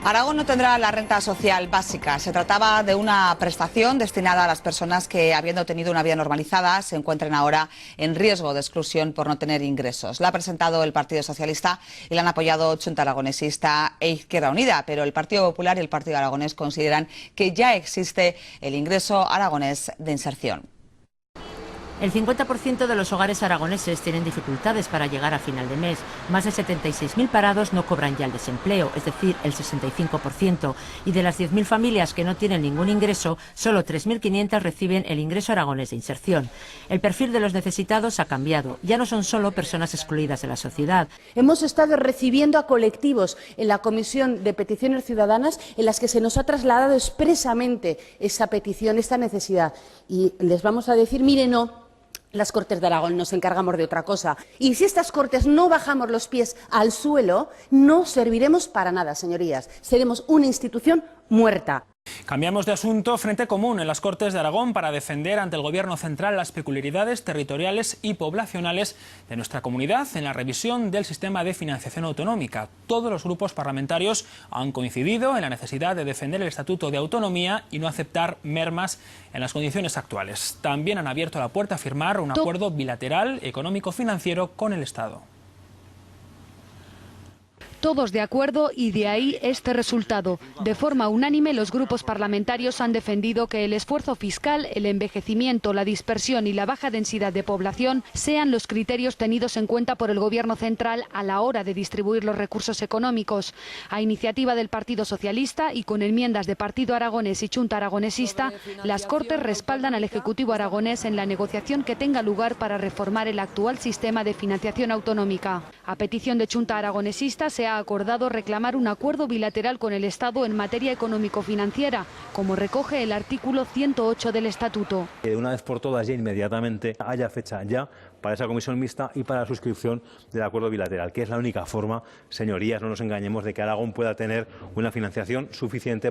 Aragón no tendrá la renta social básica. Se trataba de una prestación destinada a las personas que, habiendo tenido una vida normalizada, se encuentren ahora en riesgo de exclusión por no tener ingresos. La ha presentado el Partido Socialista y la han apoyado Chunta Aragonesista e Izquierda Unida, pero el Partido Popular y el Partido Aragonés consideran que ya existe el ingreso aragonés de inserción. El 50% de los hogares aragoneses tienen dificultades para llegar a final de mes. Más de 76.000 parados no cobran ya el desempleo, es decir, el 65%. Y de las 10.000 familias que no tienen ningún ingreso, solo 3.500 reciben el ingreso aragonés de inserción. El perfil de los necesitados ha cambiado. Ya no son solo personas excluidas de la sociedad. Hemos estado recibiendo a colectivos en la Comisión de Peticiones Ciudadanas en las que se nos ha trasladado expresamente esa petición, esta necesidad. Y les vamos a decir, mire, no. Las Cortes de Aragón nos encargamos de otra cosa. Y si estas Cortes no bajamos los pies al suelo, no serviremos para nada, señorías. Seremos una institución muerta. Cambiamos de asunto. Frente Común en las Cortes de Aragón para defender ante el Gobierno central las peculiaridades territoriales y poblacionales de nuestra comunidad en la revisión del sistema de financiación autonómica. Todos los grupos parlamentarios han coincidido en la necesidad de defender el Estatuto de Autonomía y no aceptar mermas en las condiciones actuales. También han abierto la puerta a firmar un acuerdo bilateral económico-financiero con el Estado. Todos de acuerdo y de ahí este resultado. De forma unánime, los grupos parlamentarios han defendido que el esfuerzo fiscal, el envejecimiento, la dispersión y la baja densidad de población sean los criterios tenidos en cuenta por el Gobierno central a la hora de distribuir los recursos económicos. A iniciativa del Partido Socialista y con enmiendas de Partido Aragonés y Chunta Aragonesista, las Cortes respaldan al Ejecutivo aragonés en la negociación que tenga lugar para reformar el actual sistema de financiación autonómica. A petición de Chunta Aragonesista se ha acordado reclamar un acuerdo bilateral con el Estado en materia económico-financiera, como recoge el artículo 108 del Estatuto. De una vez por todas, ya inmediatamente, haya fecha ya para esa comisión mixta y para la suscripción del acuerdo bilateral, que es la única forma, señorías, no nos engañemos, de que Aragón pueda tener una financiación suficiente.